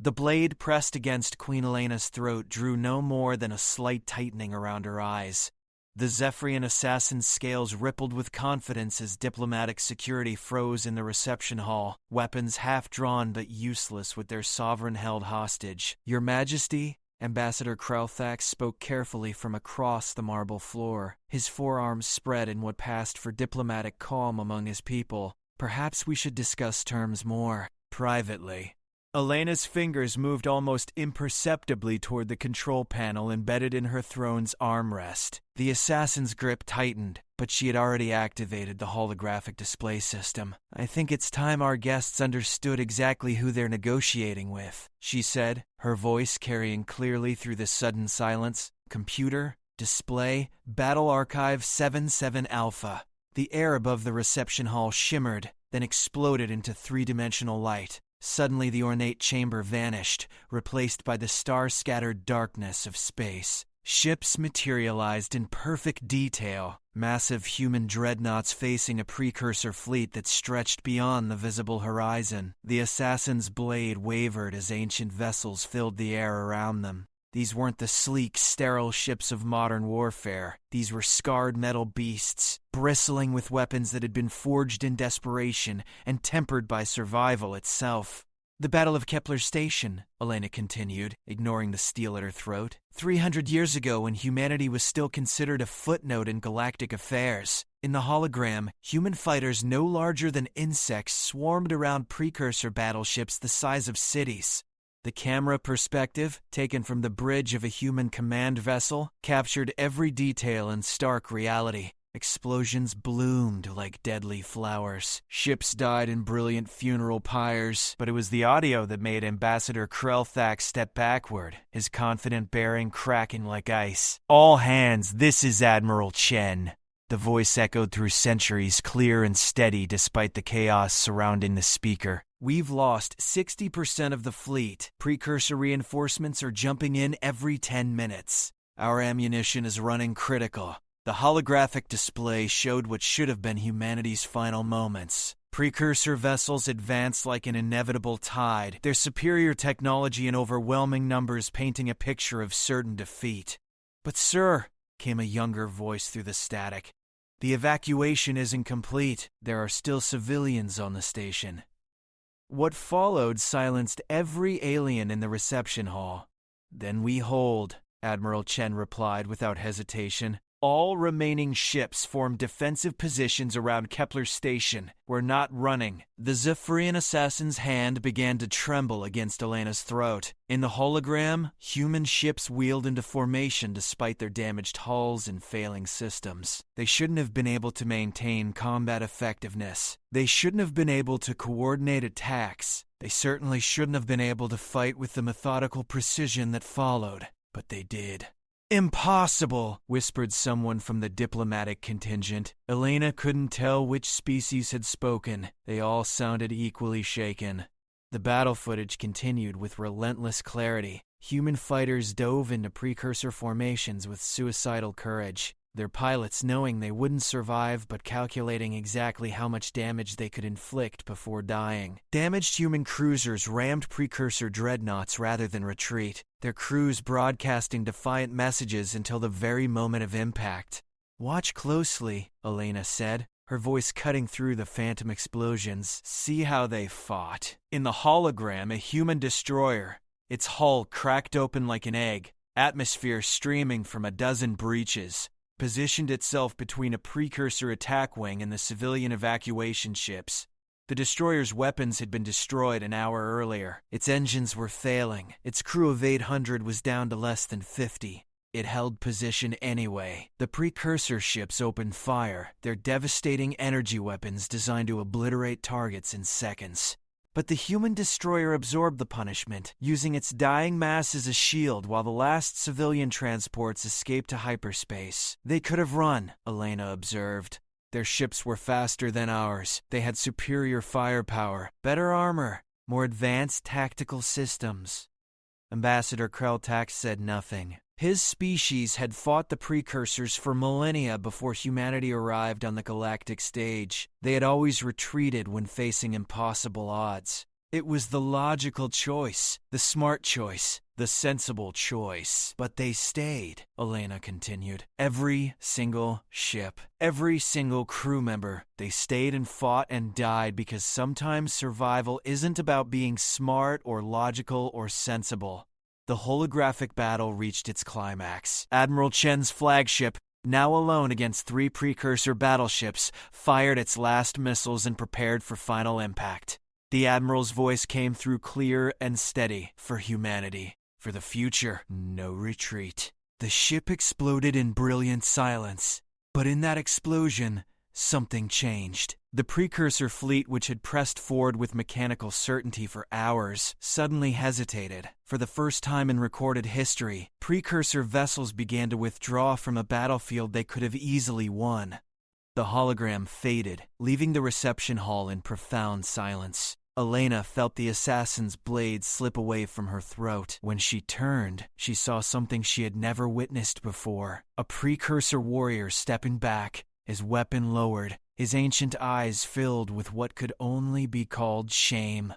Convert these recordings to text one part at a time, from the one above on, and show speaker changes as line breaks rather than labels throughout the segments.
The blade pressed against Queen Elena's throat drew no more than a slight tightening around her eyes. The Zephyrian assassin's scales rippled with confidence as diplomatic security froze in the reception hall, weapons half-drawn but useless with their sovereign held hostage. "Your Majesty?" Ambassador Krelthax spoke carefully from across the marble floor, his forearms spread in what passed for diplomatic calm among his people. "Perhaps we should discuss terms more privately." Elena's fingers moved almost imperceptibly toward the control panel embedded in her throne's armrest. The assassin's grip tightened, but she had already activated the holographic display system. "I think it's time our guests understood exactly who they're negotiating with," she said, her voice carrying clearly through the sudden silence. "Computer, display, Battle Archive 77 Alpha." The air above the reception hall shimmered, then exploded into three-dimensional light. Suddenly the ornate chamber vanished, replaced by the star-scattered darkness of space. Ships materialized in perfect detail, massive human dreadnoughts facing a precursor fleet that stretched beyond the visible horizon. The assassin's blade wavered as ancient vessels filled the air around them. These weren't the sleek, sterile ships of modern warfare. These were scarred metal beasts, bristling with weapons that had been forged in desperation and tempered by survival itself. "The Battle of Kepler Station," Elena continued, ignoring the steel at her throat. 300 years ago, when humanity was still considered a footnote in galactic affairs. In the hologram, human fighters no larger than insects swarmed around precursor battleships the size of cities. The camera perspective, taken from the bridge of a human command vessel, captured every detail in stark reality. Explosions bloomed like deadly flowers. Ships died in brilliant funeral pyres, but it was the audio that made Ambassador Krelthax step backward, his confident bearing cracking like ice. "All hands, this is Admiral Chen." The voice echoed through centuries, clear and steady despite the chaos surrounding the speaker. "We've lost 60% of the fleet. Precursor reinforcements are jumping in every 10 minutes. Our ammunition is running critical." The holographic display showed what should have been humanity's final moments. Precursor vessels advanced like an inevitable tide, their superior technology and overwhelming numbers painting a picture of certain defeat. "But sir," came a younger voice through the static, "the evacuation isn't complete. There are still civilians on the station." What followed silenced every alien in the reception hall. "Then we hold," Admiral Chen replied without hesitation. "All remaining ships form defensive positions around Kepler Station. We're not running." The Zephyrian assassin's hand began to tremble against Elena's throat. In the hologram, human ships wheeled into formation despite their damaged hulls and failing systems. They shouldn't have been able to maintain combat effectiveness. They shouldn't have been able to coordinate attacks. They certainly shouldn't have been able to fight with the methodical precision that followed. But they did. "Impossible," whispered someone from the diplomatic contingent. Elena couldn't tell which species had spoken. They all sounded equally shaken. The battle footage continued with relentless clarity. Human fighters dove into precursor formations with suicidal courage, their pilots knowing they wouldn't survive but calculating exactly how much damage they could inflict before dying. Damaged human cruisers rammed precursor dreadnoughts rather than retreat, their crews broadcasting defiant messages until the very moment of impact. "Watch closely," Elena said, her voice cutting through the phantom explosions. "See how they fought." In the hologram, a human destroyer, its hull cracked open like an egg, atmosphere streaming from a dozen breaches, positioned itself between a precursor attack wing and the civilian evacuation ships. The destroyer's weapons had been destroyed an hour earlier. Its engines were failing. Its crew of 800 was down to less than 50. It held position anyway. The precursor ships opened fire, their devastating energy weapons designed to obliterate targets in seconds. But the human destroyer absorbed the punishment, using its dying mass as a shield while the last civilian transports escaped to hyperspace. "They could have run," Elena observed. "Their ships were faster than ours. They had superior firepower, better armor, more advanced tactical systems." Ambassador Krelthax said nothing. His species had fought the precursors for millennia before humanity arrived on the galactic stage. They had always retreated when facing impossible odds. It was the logical choice, the smart choice, the sensible choice. But they stayed, Elena continued. Every single ship, every single crew member, they stayed and fought and died because sometimes survival isn't about being smart or logical or sensible. The holographic battle reached its climax. Admiral Chen's flagship, now alone against 3 Precursor battleships, fired its last missiles and prepared for final impact. The Admiral's voice came through clear and steady. For humanity, for the future, no retreat. The ship exploded in brilliant silence, but in that explosion, something changed. The Precursor fleet, which had pressed forward with mechanical certainty for hours, suddenly hesitated. For the first time in recorded history, Precursor vessels began to withdraw from a battlefield they could have easily won. The hologram faded, leaving the reception hall in profound silence. Elena felt the assassin's blade slip away from her throat. When she turned, she saw something she had never witnessed before. A Precursor warrior stepping back, his weapon lowered, his ancient eyes filled with what could only be called shame.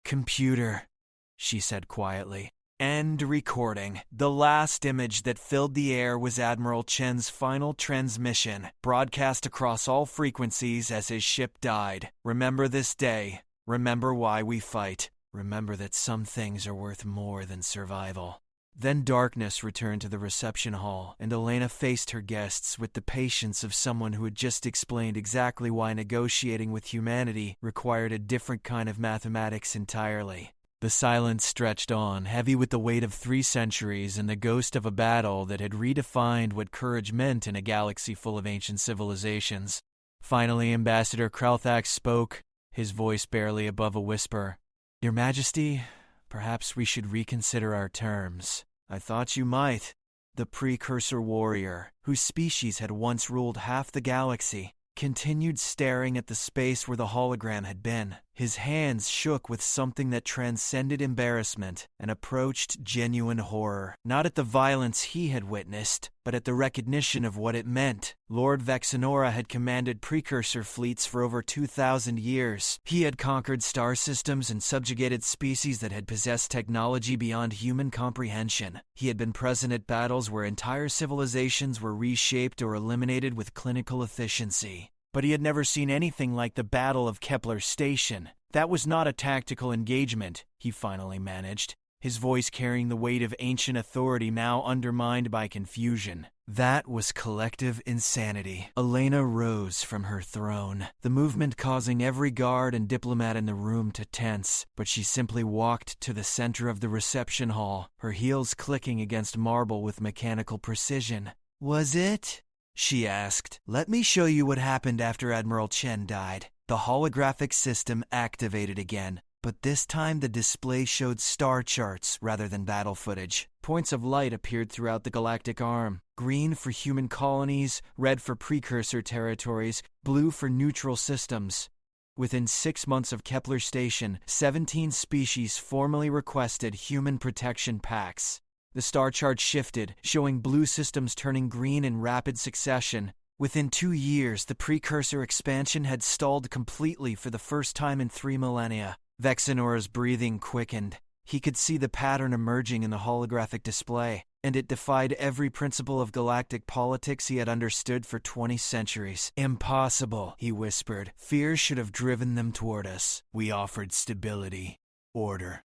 "Computer," she said quietly. "End recording." The last image that filled the air was Admiral Chen's final transmission, broadcast across all frequencies as his ship died. "Remember this day. Remember why we fight. Remember that some things are worth more than survival." Then darkness returned to the reception hall, and Elena faced her guests with the patience of someone who had just explained exactly why negotiating with humanity required a different kind of mathematics entirely. The silence stretched on, heavy with the weight of 3 centuries and the ghost of a battle that had redefined what courage meant in a galaxy full of ancient civilizations. Finally, Ambassador Kralthax spoke, his voice barely above a whisper. "Your Majesty, perhaps we should reconsider our terms." "I thought you might." The Precursor warrior, whose species had once ruled half the galaxy, continued staring at the space where the hologram had been. His hands shook with something that transcended embarrassment and approached genuine horror. Not at the violence he had witnessed, but at the recognition of what it meant. Lord Vexenora had commanded Precursor fleets for over 2,000 years. He had conquered star systems and subjugated species that had possessed technology beyond human comprehension. He had been present at battles where entire civilizations were reshaped or eliminated with clinical efficiency. But he had never seen anything like the Battle of Kepler Station. That was not a tactical engagement, he finally managed, his voice carrying the weight of ancient authority now undermined by confusion. That was collective insanity. Elena rose from her throne, the movement causing every guard and diplomat in the room to tense, but she simply walked to the center of the reception hall, her heels clicking against marble with mechanical precision. "Was it?" she asked. "Let me show you what happened after Admiral Chen died." The holographic system activated again, but this time the display showed star charts rather than battle footage. Points of light appeared throughout the galactic arm. Green for human colonies, red for Precursor territories, blue for neutral systems. Within 6 months of Kepler Station, 17 species formally requested human protection pacts. The star chart shifted, showing blue systems turning green in rapid succession. Within 2 years, the Precursor expansion had stalled completely for the first time in 3 millennia. Vexenora's breathing quickened. He could see the pattern emerging in the holographic display, and it defied every principle of galactic politics he had understood for 20 centuries. "Impossible," he whispered. "Fear should have driven them toward us. We offered stability, order,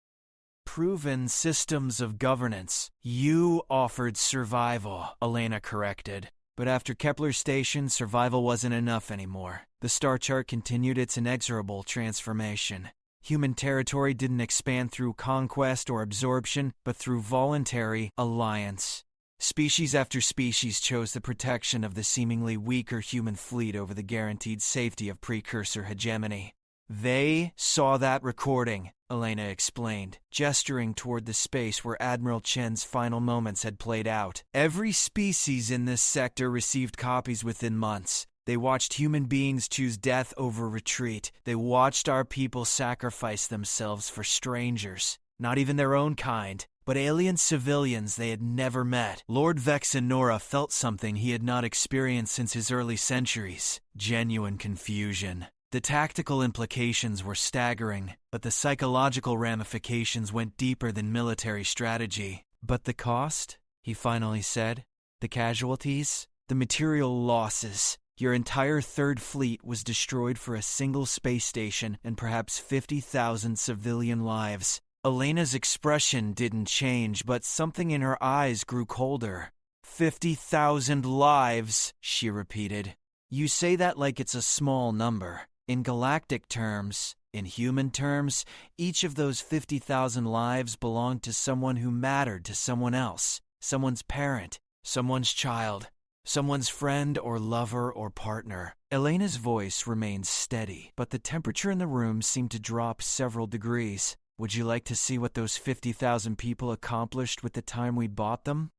proven systems of governance. You offered survival," Elena corrected. But after Kepler Station, survival wasn't enough anymore. The star chart continued its inexorable transformation. Human territory didn't expand through conquest or absorption, but through voluntary alliance. Species after species chose the protection of the seemingly weaker human fleet over the guaranteed safety of Precursor hegemony. "They saw that recording," Elena explained, gesturing toward the space where Admiral Chen's final moments had played out. "Every species in this sector received copies within months. They watched human beings choose death over retreat. They watched our people sacrifice themselves for strangers, not even their own kind, but alien civilians they had never met." Lord Vexenora felt something he had not experienced since his early centuries: genuine confusion. The tactical implications were staggering, but the psychological ramifications went deeper than military strategy. But the cost? He finally said. The casualties? The material losses. Your entire third fleet was destroyed for a single space station and perhaps 50,000 civilian lives. Elena's expression didn't change, but something in her eyes grew colder. 50,000 lives, she repeated. You say that like it's a small number. In galactic terms, in human terms, each of those 50,000 lives belonged to someone who mattered to someone else. Someone's parent, someone's child, someone's friend or lover or partner. Elena's voice remained steady, but the temperature in the room seemed to drop several degrees. Would you like to see what those 50,000 people accomplished with the time we bought them?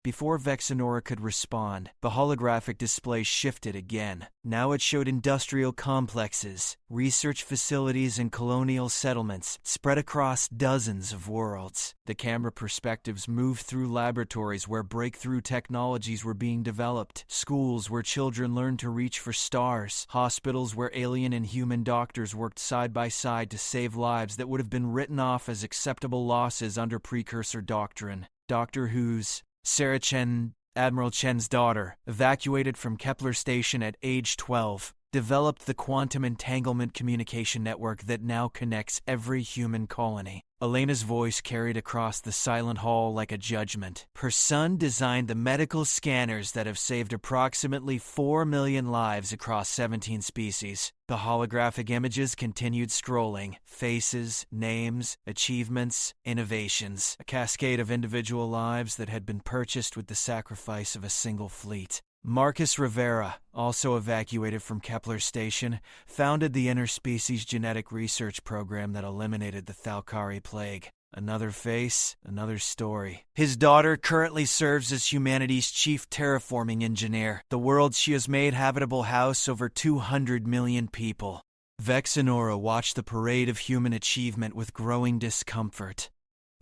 Before Vexenora could respond, the holographic display shifted again. Now it showed industrial complexes, research facilities, and colonial settlements spread across dozens of worlds. The camera perspectives moved through laboratories where breakthrough technologies were being developed, schools where children learned to reach for stars, hospitals where alien and human doctors worked side by side to save lives that would have been written off as acceptable losses under Precursor doctrine. Doctor Who's Sarah Chen, Admiral Chen's daughter, evacuated from Kepler Station at age 12, developed the quantum entanglement communication network that now connects every human colony. Elena's voice carried across the silent hall like a judgment. Her son designed the medical scanners that have saved approximately 4 million lives across 17 species. The holographic images continued scrolling. Faces, names, achievements, innovations. A cascade of individual lives that had been purchased with the sacrifice of a single fleet. Marcus Rivera, also evacuated from Kepler Station, founded the Interspecies Genetic Research Program that eliminated the Thalkari Plague. Another face, another story. His daughter currently serves as humanity's chief terraforming engineer. The world she has made habitable house over 200 million people. Vexenora watched the parade of human achievement with growing discomfort.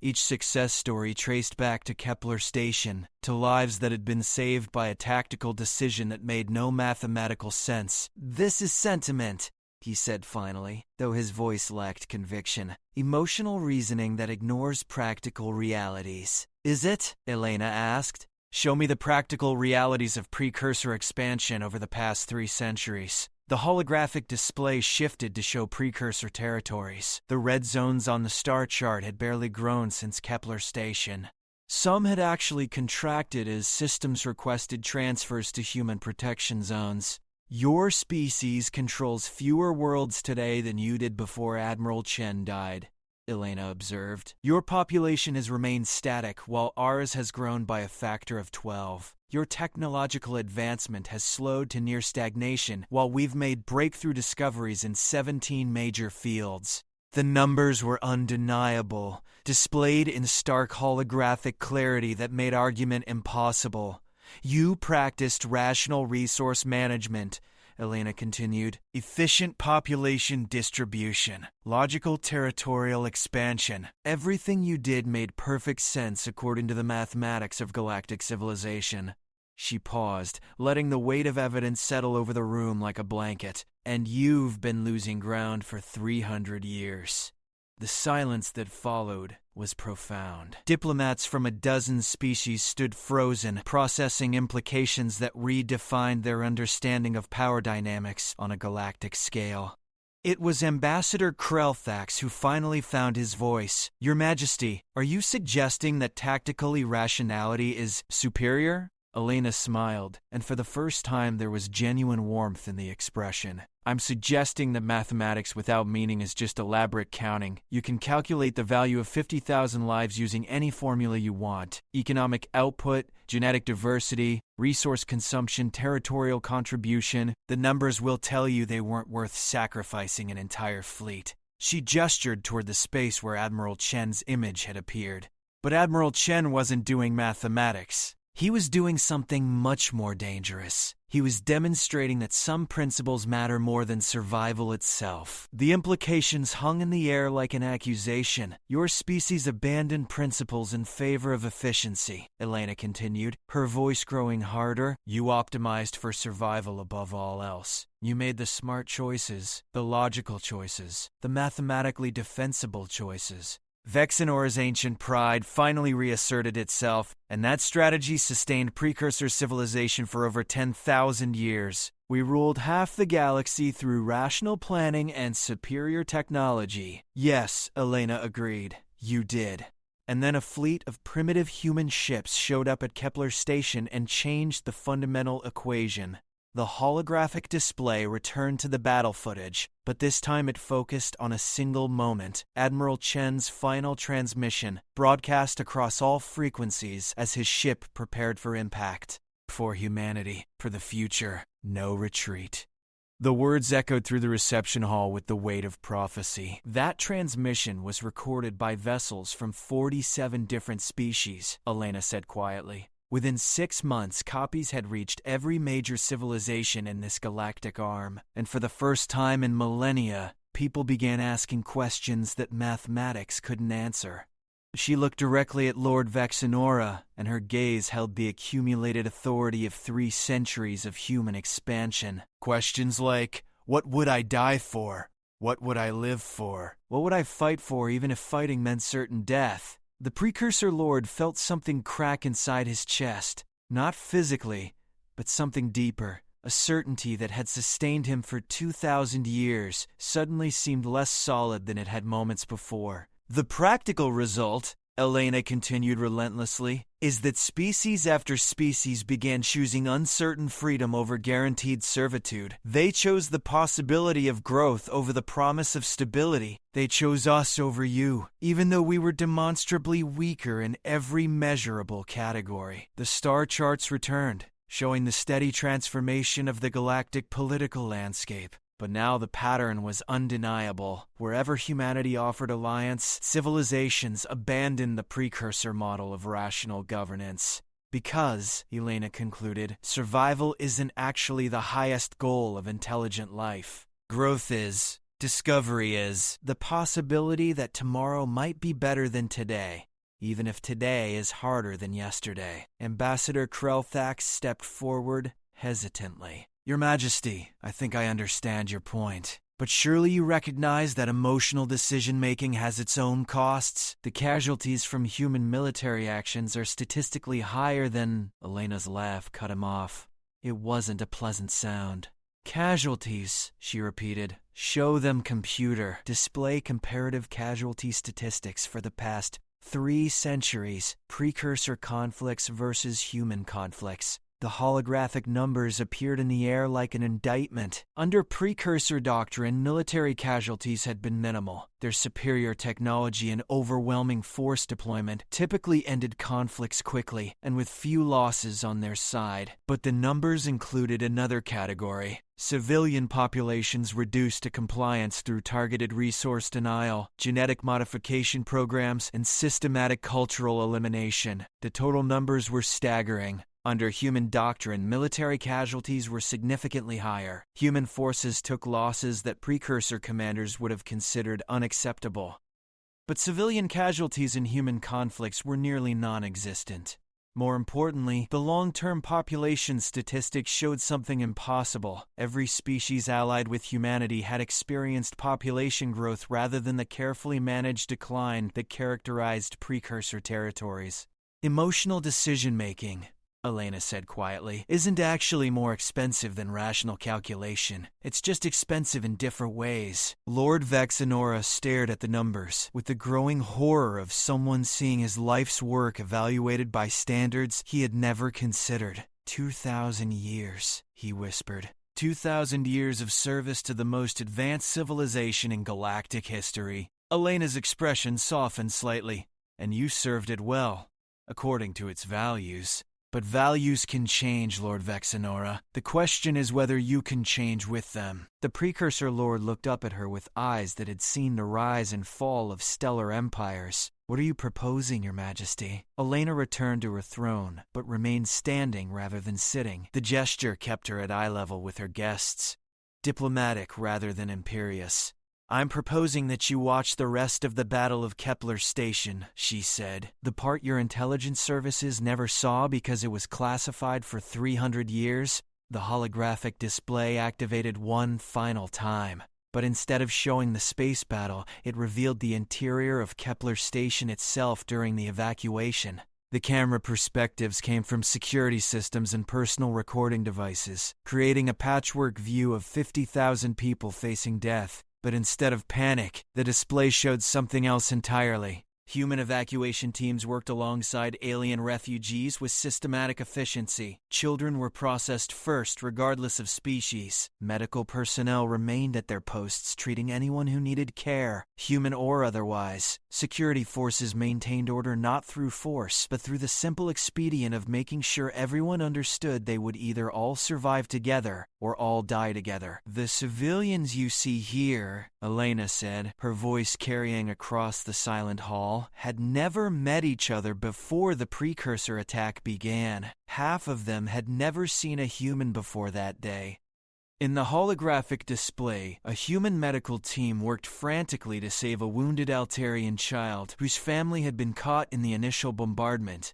Each success story traced back to Kepler Station, to lives that had been saved by a tactical decision that made no mathematical sense. This is sentiment, he said finally, though his voice lacked conviction. Emotional reasoning that ignores practical realities. Is it? Elena asked. Show me the practical realities of Precursor expansion over the past 3 centuries. The holographic display shifted to show Precursor territories. The red zones on the star chart had barely grown since Kepler Station. Some had actually contracted as systems requested transfers to human protection zones. Your species controls fewer worlds today than you did before Admiral Chen died, Elena observed. Your population has remained static while ours has grown by a factor of 12. Your technological advancement has slowed to near stagnation while we've made breakthrough discoveries in 17 major fields. The numbers were undeniable, displayed in stark holographic clarity that made argument impossible. You practiced rational resource management, Elena continued. Efficient population distribution. Logical territorial expansion. Everything you did made perfect sense according to the mathematics of galactic civilization. She paused, letting the weight of evidence settle over the room like a blanket. And you've been losing ground for 300 years. The silence that followed was profound. Diplomats from a dozen species stood frozen, processing implications that redefined their understanding of power dynamics on a galactic scale. It was Ambassador Krelthax who finally found his voice. Your Majesty, are you suggesting that tactical irrationality is superior? Elena smiled, and for the first time there was genuine warmth in the expression. I'm suggesting that mathematics without meaning is just elaborate counting. You can calculate the value of 50,000 lives using any formula you want. Economic output, genetic diversity, resource consumption, territorial contribution. The numbers will tell you they weren't worth sacrificing an entire fleet. She gestured toward the space where Admiral Chen's image had appeared. But Admiral Chen wasn't doing mathematics. He was doing something much more dangerous. He was demonstrating that some principles matter more than survival itself. The implications hung in the air like an accusation. Your species abandoned principles in favor of efficiency, Elena continued, her voice growing harder. You optimized for survival above all else. You made the smart choices, the logical choices, the mathematically defensible choices. Vexenora's ancient pride finally reasserted itself, and that strategy sustained Precursor civilization for over 10,000 years. We ruled half the galaxy through rational planning and superior technology. Yes, Elena agreed. You did. And then a fleet of primitive human ships showed up at Kepler Station and changed the fundamental equation. The holographic display returned to the battle footage, but this time it focused on a single moment, Admiral Chen's final transmission, broadcast across all frequencies as his ship prepared for impact. For humanity, for the future, no retreat. The words echoed through the reception hall with the weight of prophecy. That transmission was recorded by vessels from 47 different species, Elena said quietly. Within 6 months, copies had reached every major civilization in this galactic arm, and for the first time in millennia, people began asking questions that mathematics couldn't answer. She looked directly at Lord Vexenora, and her gaze held the accumulated authority of 3 centuries of human expansion. Questions like, what would I die for? What would I live for? What would I fight for even if fighting meant certain death? The Precursor Lord felt something crack inside his chest, not physically, but something deeper. A certainty that had sustained him for 2,000 years suddenly seemed less solid than it had moments before. The practical result, Elena continued relentlessly, is that species after species began choosing uncertain freedom over guaranteed servitude. They chose the possibility of growth over the promise of stability. They chose us over you, even though we were demonstrably weaker in every measurable category. The star charts returned, showing the steady transformation of the galactic political landscape. But now the pattern was undeniable. Wherever humanity offered alliance, civilizations abandoned the Precursor model of rational governance. Because, Elena concluded, survival isn't actually the highest goal of intelligent life. Growth is, discovery is, the possibility that tomorrow might be better than today, even if today is harder than yesterday. Ambassador Krelthax stepped forward hesitantly. Your Majesty, I think I understand your point. But surely you recognize that emotional decision-making has its own costs? The casualties from human military actions are statistically higher than... Elena's laugh cut him off. It wasn't a pleasant sound. Casualties, she repeated. Show them computer. Display comparative casualty statistics for the past 3 centuries. Precursor conflicts versus human conflicts. The holographic numbers appeared in the air like an indictment. Under Precursor doctrine, military casualties had been minimal. Their superior technology and overwhelming force deployment typically ended conflicts quickly and with few losses on their side. But the numbers included another category. Civilian populations reduced to compliance through targeted resource denial, genetic modification programs, and systematic cultural elimination. The total numbers were staggering. Under human doctrine, military casualties were significantly higher. Human forces took losses that Precursor commanders would have considered unacceptable. But civilian casualties in human conflicts were nearly non-existent. More importantly, the long-term population statistics showed something impossible. Every species allied with humanity had experienced population growth rather than the carefully managed decline that characterized Precursor territories. Emotional decision-making, Elena said quietly, isn't actually more expensive than rational calculation. It's just expensive in different ways. Lord Vexenora stared at the numbers, with the growing horror of someone seeing his life's work evaluated by standards he had never considered. 2,000 years, he whispered. 2,000 years of service to the most advanced civilization in galactic history. Elena's expression softened slightly. And you served it well, according to its values. But values can change, Lord Vexenora. The question is whether you can change with them. The Precursor Lord looked up at her with eyes that had seen the rise and fall of stellar empires. "What are you proposing, Your Majesty?" Elena returned to her throne, but remained standing rather than sitting. The gesture kept her at eye level with her guests, diplomatic rather than imperious. "I'm proposing that you watch the rest of the Battle of Kepler Station," she said. "The part your intelligence services never saw because it was classified for 300 years. The holographic display activated one final time. But instead of showing the space battle, it revealed the interior of Kepler Station itself during the evacuation. The camera perspectives came from security systems and personal recording devices, creating a patchwork view of 50,000 people facing death. But instead of panic, the display showed something else entirely. Human evacuation teams worked alongside alien refugees with systematic efficiency. Children were processed first, regardless of species. Medical personnel remained at their posts, treating anyone who needed care, human or otherwise. Security forces maintained order not through force, but through the simple expedient of making sure everyone understood they would either all survive together or all die together. "The civilians you see here," Elena said, her voice carrying across the silent hall, "had never met each other before the Precursor attack began. Half of them had never seen a human before that day." In the holographic display, a human medical team worked frantically to save a wounded Altarian child whose family had been caught in the initial bombardment.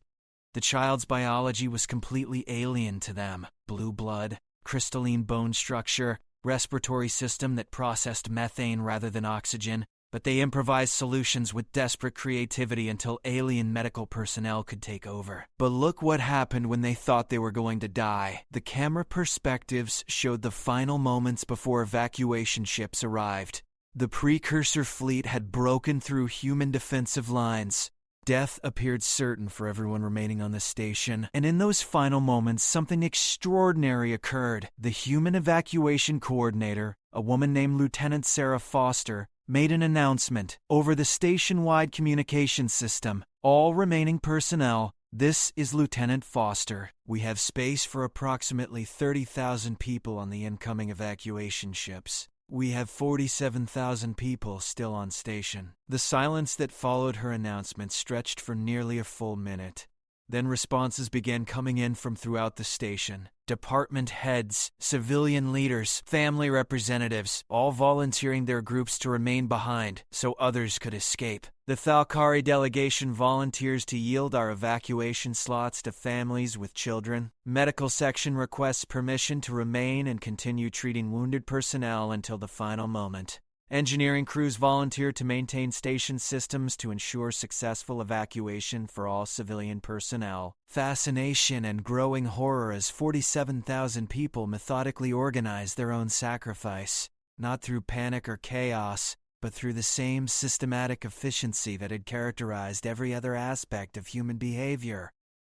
The child's biology was completely alien to them. Blue blood, crystalline bone structure, respiratory system that processed methane rather than oxygen, but they improvised solutions with desperate creativity until alien medical personnel could take over. But look what happened when they thought they were going to die. The camera perspectives showed the final moments before evacuation ships arrived. The Precursor fleet had broken through human defensive lines. Death appeared certain for everyone remaining on the station, and in those final moments, something extraordinary occurred. The human evacuation coordinator, a woman named Lieutenant Sarah Foster, made an announcement over the station-wide communication system. "All remaining personnel, this is Lieutenant Foster. We have space for approximately 30,000 people on the incoming evacuation ships. We have 47,000 people still on station." The silence that followed her announcement stretched for nearly a full minute. Then responses began coming in from throughout the station. Department heads, civilian leaders, family representatives, all volunteering their groups to remain behind so others could escape. The Thalkari delegation volunteers to yield our evacuation slots to families with children. Medical section requests permission to remain and continue treating wounded personnel until the final moment. Engineering crews volunteer to maintain station systems to ensure successful evacuation for all civilian personnel. Fascination and growing horror as 47,000 people methodically organize their own sacrifice, not through panic or chaos, but through the same systematic efficiency that had characterized every other aspect of human behavior.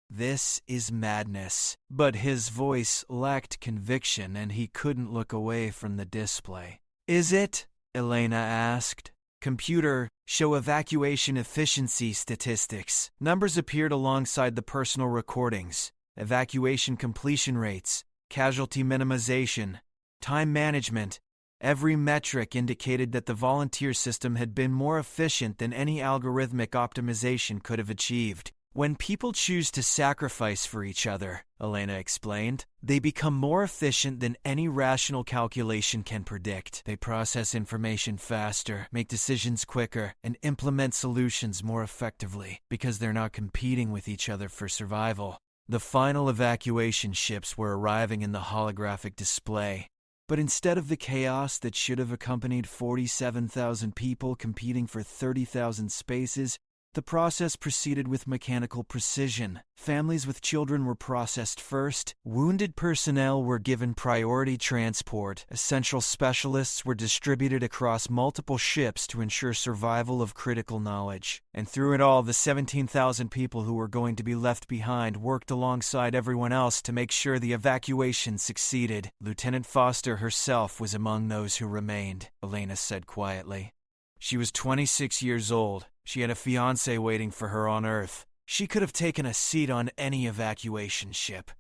This is madness. But his voice lacked conviction, and he couldn't look away from the display. "Is it?" Elena asked. "Computer, show evacuation efficiency statistics." Numbers appeared alongside the personal recordings. Evacuation completion rates, casualty minimization, time management. Every metric indicated that the volunteer system had been more efficient than any algorithmic optimization could have achieved. "When people choose to sacrifice for each other," Elena explained, "they become more efficient than any rational calculation can predict. They process information faster, make decisions quicker, and implement solutions more effectively because they're not competing with each other for survival." The final evacuation ships were arriving in the holographic display. But instead of the chaos that should have accompanied 47,000 people competing for 30,000 spaces, the process proceeded with mechanical precision. Families with children were processed first, wounded personnel were given priority transport, essential specialists were distributed across multiple ships to ensure survival of critical knowledge. And through it all, the 17,000 people who were going to be left behind worked alongside everyone else to make sure the evacuation succeeded. Lieutenant Foster herself was among those who remained, Elena said quietly. She was 26 years old. She had a fiancé waiting for her on Earth. She could have taken a seat on any evacuation ship.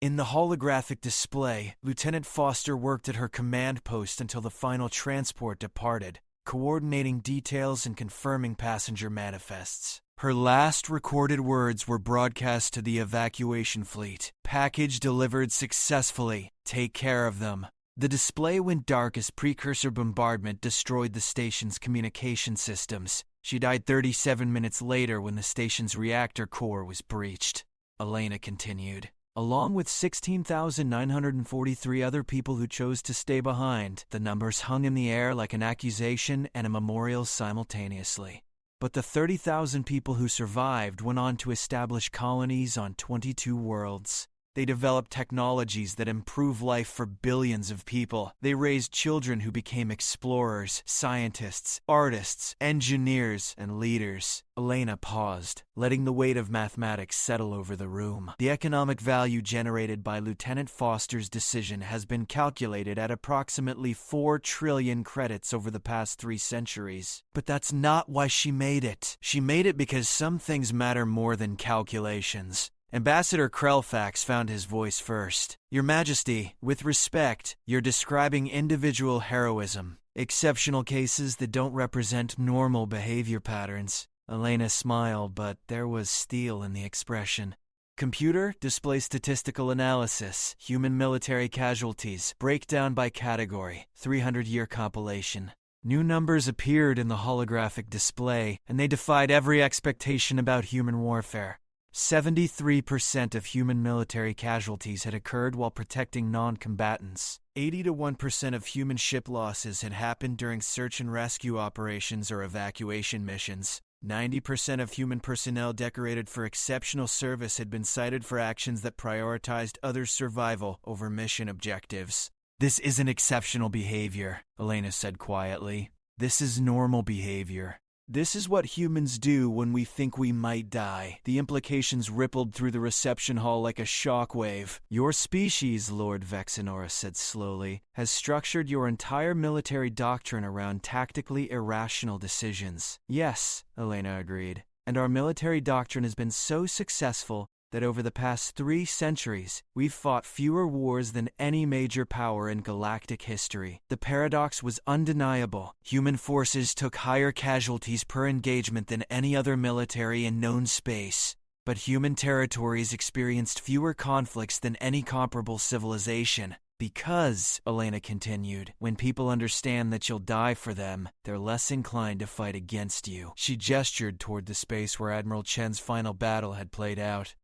In the holographic display, Lieutenant Foster worked at her command post until the final transport departed, coordinating details and confirming passenger manifests. Her last recorded words were broadcast to the evacuation fleet. Package delivered successfully. Take care of them. The display went dark as Precursor bombardment destroyed the station's communication systems. She died 37 minutes later when the station's reactor core was breached. Elena continued. Along with 16,943 other people who chose to stay behind, the numbers hung in the air like an accusation and a memorial simultaneously. But the 30,000 people who survived went on to establish colonies on 22 worlds. They developed technologies that improve life for billions of people. They raised children who became explorers, scientists, artists, engineers, and leaders. Elena paused, letting the weight of mathematics settle over the room. The economic value generated by Lieutenant Foster's decision has been calculated at approximately 4 trillion credits over the past 3 centuries. But that's not why she made it. She made it because some things matter more than calculations. Ambassador Krellfax found his voice first. Your Majesty, with respect, you're describing individual heroism, exceptional cases that don't represent normal behavior patterns. Elena smiled, but there was steel in the expression. Computer, display statistical analysis, human military casualties, breakdown by category, 300-year compilation. New numbers appeared in the holographic display, and they defied every expectation about human warfare. 73% of human military casualties had occurred while protecting non-combatants. 81% of human ship losses had happened during search and rescue operations or evacuation missions. 90% of human personnel decorated for exceptional service had been cited for actions that prioritized others' survival over mission objectives. This isn't exceptional behavior, Elena said quietly. This is normal behavior. This is what humans do when we think we might die. The implications rippled through the reception hall like a shockwave. Your species, Lord Vexenora said slowly, has structured your entire military doctrine around tactically irrational decisions. Yes, Elena agreed. And our military doctrine has been so successful that over the past 3 centuries, we've fought fewer wars than any major power in galactic history. The paradox was undeniable. Human forces took higher casualties per engagement than any other military in known space. But human territories experienced fewer conflicts than any comparable civilization. Because, Elena continued, when people understand that you'll die for them, they're less inclined to fight against you. She gestured toward the space where Admiral Chen's final battle had played out.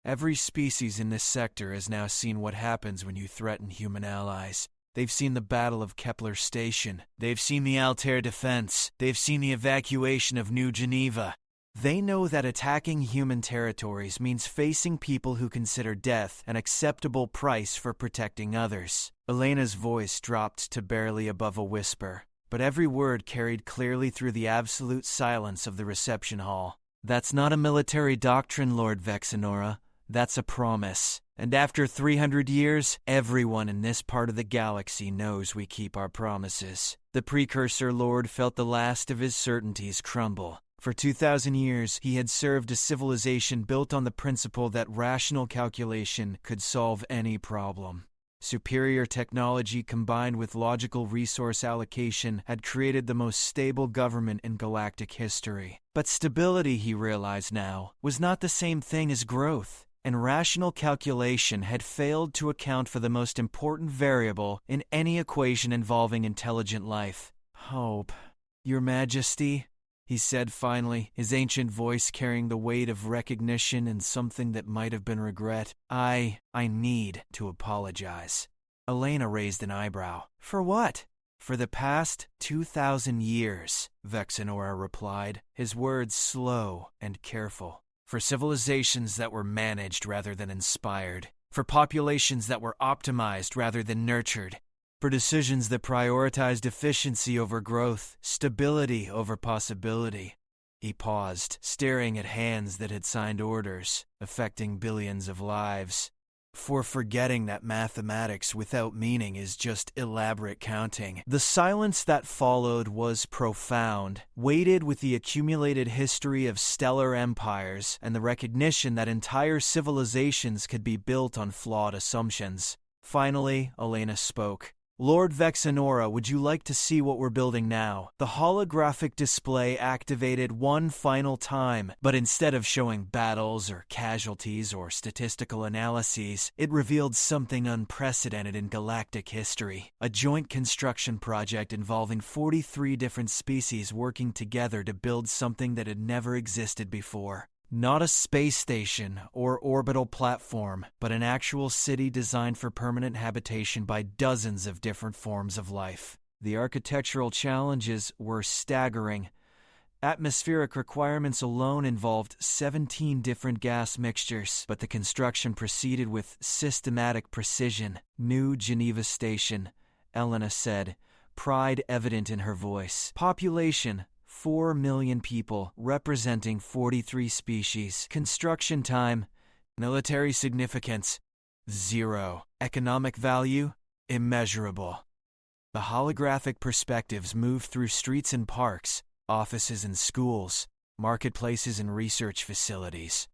Every species in this sector has now seen what happens when you threaten human allies. They've seen the Battle of Kepler Station. They've seen the Altair defense. They've seen the evacuation of New Geneva. They know that attacking human territories means facing people who consider death an acceptable price for protecting others. Elena's voice dropped to barely above a whisper, but every word carried clearly through the absolute silence of the reception hall. That's not a military doctrine, Lord Vexenora. That's a promise. And after 300 years, everyone in this part of the galaxy knows we keep our promises. The Precursor Lord felt the last of his certainties crumble. For 2,000 years, he had served a civilization built on the principle that rational calculation could solve any problem. Superior technology combined with logical resource allocation had created the most stable government in galactic history. But stability, he realized now, was not the same thing as growth. And rational calculation had failed to account for the most important variable in any equation involving intelligent life. Hope. Your Majesty, he said finally, his ancient voice carrying the weight of recognition and something that might have been regret. I need to apologize. Elena raised an eyebrow. For what? For the past 2,000 years, Vexenora replied, his words slow and careful. For civilizations that were managed rather than inspired. For populations that were optimized rather than nurtured. For decisions that prioritized efficiency over growth, stability over possibility. He paused, staring at hands that had signed orders, affecting billions of lives. For forgetting that mathematics without meaning is just elaborate counting. The silence that followed was profound, weighted with the accumulated history of stellar empires and the recognition that entire civilizations could be built on flawed assumptions. Finally, Elena spoke. Lord Vexenora, would you like to see what we're building now? The holographic display activated one final time, but instead of showing battles or casualties or statistical analyses, it revealed something unprecedented in galactic history. A joint construction project involving 43 different species working together to build something that had never existed before. Not a space station or orbital platform, but an actual city designed for permanent habitation by dozens of different forms of life. The architectural challenges were staggering. Atmospheric requirements alone involved 17 different gas mixtures, but the construction proceeded with systematic precision. New Geneva Station, Elena said, pride evident in her voice. Population, 4 million people, representing 43 species. Construction time, military significance, 0. Economic value, immeasurable. The holographic perspectives moved through streets and parks, offices and schools, marketplaces and research facilities.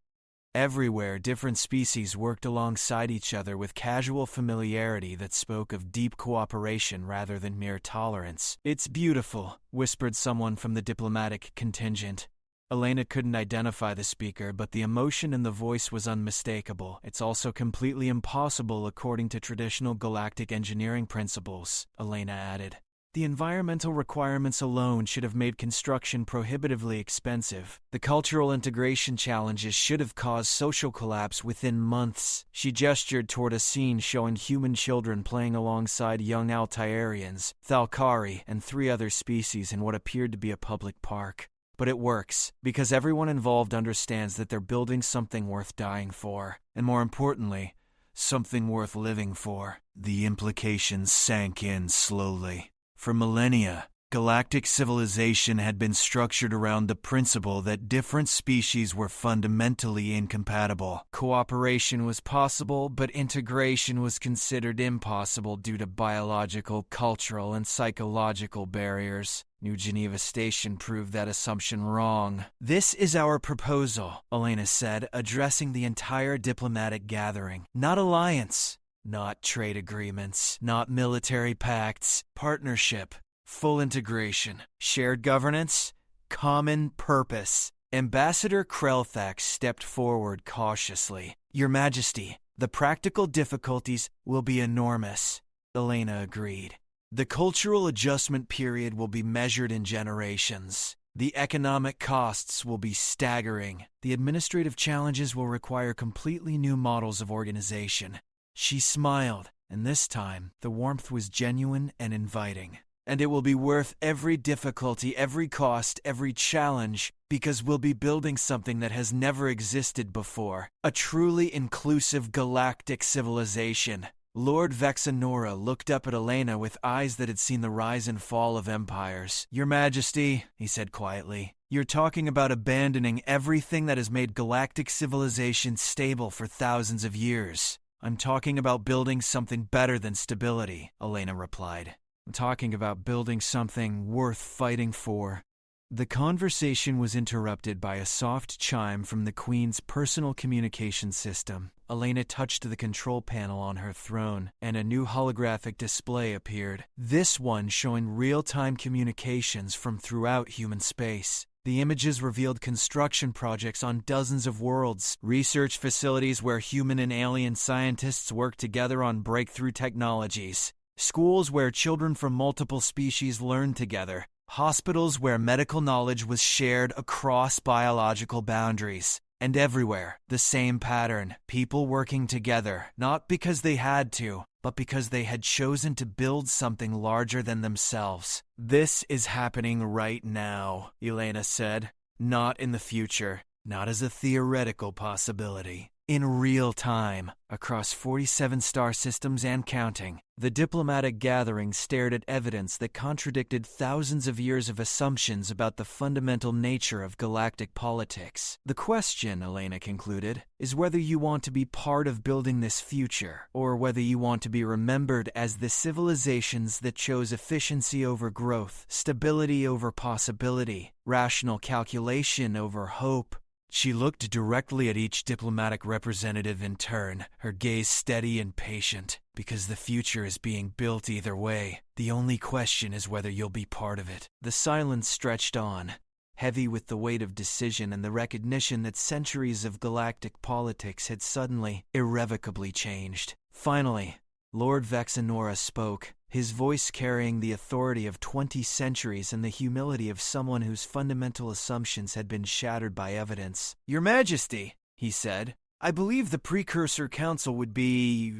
Everywhere, different species worked alongside each other with casual familiarity that spoke of deep cooperation rather than mere tolerance. "It's beautiful," whispered someone from the diplomatic contingent. Elena couldn't identify the speaker, but the emotion in the voice was unmistakable. "It's also completely impossible according to traditional galactic engineering principles," Elena added. "The environmental requirements alone should have made construction prohibitively expensive. The cultural integration challenges should have caused social collapse within months." She gestured toward a scene showing human children playing alongside young Altairians, Thalkari, and 3 other species in what appeared to be a public park. But it works, because everyone involved understands that they're building something worth dying for, and more importantly, something worth living for. The implications sank in slowly. For millennia, galactic civilization had been structured around the principle that different species were fundamentally incompatible. Cooperation was possible, but integration was considered impossible due to biological, cultural, and psychological barriers. New Geneva Station proved that assumption wrong. "This is our proposal," Elena said, addressing the entire diplomatic gathering. "Not alliance. Not trade agreements, not military pacts, partnership, full integration, shared governance, common purpose." Ambassador Krelthax stepped forward cautiously. "Your Majesty, the practical difficulties will be enormous," Elena agreed. "The cultural adjustment period will be measured in generations. The economic costs will be staggering. The administrative challenges will require completely new models of organization." She smiled, and this time the warmth was genuine and inviting. "And it will be worth every difficulty, every cost, every challenge, because we'll be building something that has never existed before. A truly inclusive galactic civilization." Lord Vexenora looked up at Elena with eyes that had seen the rise and fall of empires. "Your Majesty," he said quietly, "you're talking about abandoning everything that has made galactic civilization stable for thousands of years." "I'm talking about building something better than stability," Elena replied. "I'm talking about building something worth fighting for." The conversation was interrupted by a soft chime from the Queen's personal communication system. Elena touched the control panel on her throne, and a new holographic display appeared, this one showing real-time communications from throughout human space. The images revealed construction projects on dozens of worlds, research facilities where human and alien scientists work together on breakthrough technologies, schools where children from multiple species learn together, hospitals where medical knowledge was shared across biological boundaries. And everywhere, the same pattern, people working together, not because they had to, but because they had chosen to build something larger than themselves. "This is happening right now," Elena said. "Not in the future, not as a theoretical possibility. In real time, across 47 star systems and counting." The diplomatic gathering stared at evidence that contradicted thousands of years of assumptions about the fundamental nature of galactic politics. "The question," Elena concluded, "is whether you want to be part of building this future, or whether you want to be remembered as the civilizations that chose efficiency over growth, stability over possibility, rational calculation over hope, She looked directly at each diplomatic representative in turn, her gaze steady and patient. Because the future is being built either way, the only question is whether you'll be part of it. The silence stretched on, heavy with the weight of decision and the recognition that centuries of galactic politics had suddenly, irrevocably changed. Finally, Lord Vexenora spoke, his voice carrying the authority of 20 centuries and the humility of someone whose fundamental assumptions had been shattered by evidence. "Your Majesty," he said, "I believe the Precursor Council would be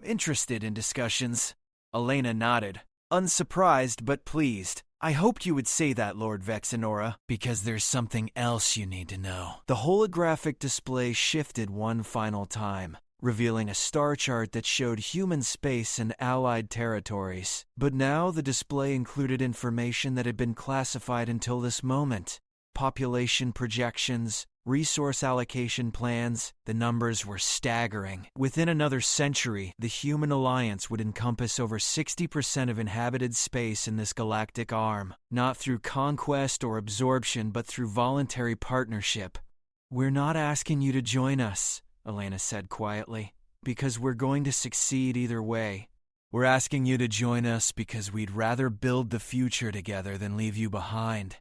interested in discussions." Elena nodded, unsurprised but pleased. "I hoped you would say that, Lord Vexenora, because there's something else you need to know." The holographic display shifted one final time, revealing a star chart that showed human space and allied territories. But now the display included information that had been classified until this moment. Population projections, resource allocation plans, the numbers were staggering. Within another century, the human alliance would encompass over 60% of inhabited space in this galactic arm, not through conquest or absorption, but through voluntary partnership. "We're not asking you to join us," Elena said quietly, "because we're going to succeed either way. We're asking you to join us because we'd rather build the future together than leave you behind."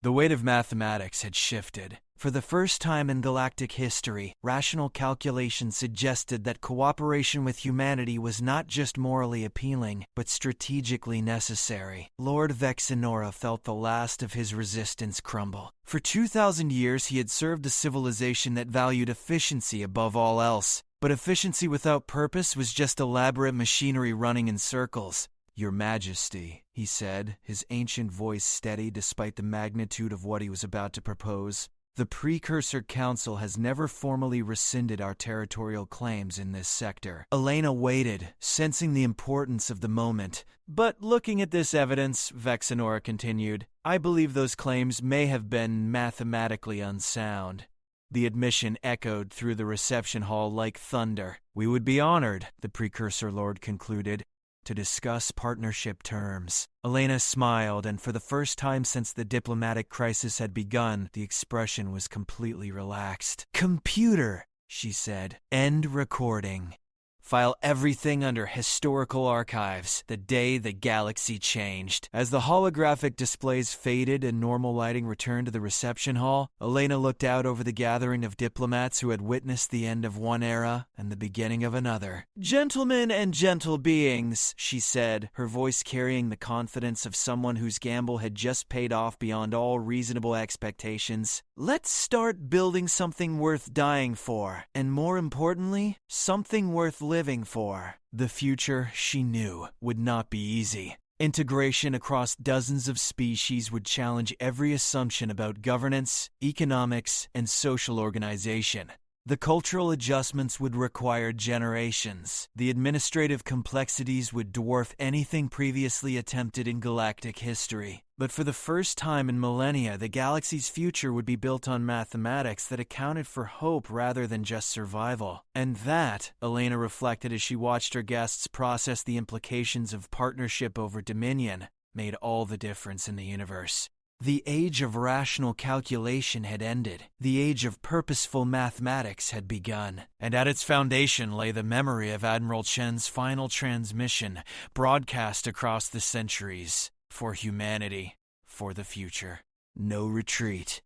The weight of mathematics had shifted. For the first time in galactic history, rational calculation suggested that cooperation with humanity was not just morally appealing, but strategically necessary. Lord Vexenora felt the last of his resistance crumble. For 2,000 years he had served a civilization that valued efficiency above all else. But efficiency without purpose was just elaborate machinery running in circles. "Your Majesty," he said, his ancient voice steady despite the magnitude of what he was about to propose, "the Precursor Council has never formally rescinded our territorial claims in this sector." Elena waited, sensing the importance of the moment. "But looking at this evidence," Vexenora continued, "I believe those claims may have been mathematically unsound." The admission echoed through the reception hall like thunder. "We would be honored," the Precursor Lord concluded, "to discuss partnership terms." Elena smiled, and for the first time since the diplomatic crisis had begun, the expression was completely relaxed. "Computer," she said. "End recording. File everything under historical archives, the day the galaxy changed." As the holographic displays faded and normal lighting returned to the reception hall, Elena looked out over the gathering of diplomats who had witnessed the end of one era and the beginning of another. "Gentlemen and gentle beings," she said, her voice carrying the confidence of someone whose gamble had just paid off beyond all reasonable expectations. "Let's start building something worth dying for, and more importantly, something worth living for." The future, she knew, would not be easy. Integration across dozens of species would challenge every assumption about governance, economics, and social organization. The cultural adjustments would require generations. The administrative complexities would dwarf anything previously attempted in galactic history. But for the first time in millennia, the galaxy's future would be built on mathematics that accounted for hope rather than just survival. And that, Elena reflected as she watched her guests process the implications of partnership over dominion, made all the difference in the universe. The age of rational calculation had ended. The age of purposeful mathematics had begun. And at its foundation lay the memory of Admiral Chen's final transmission, broadcast across the centuries. For humanity, for the future. No retreat.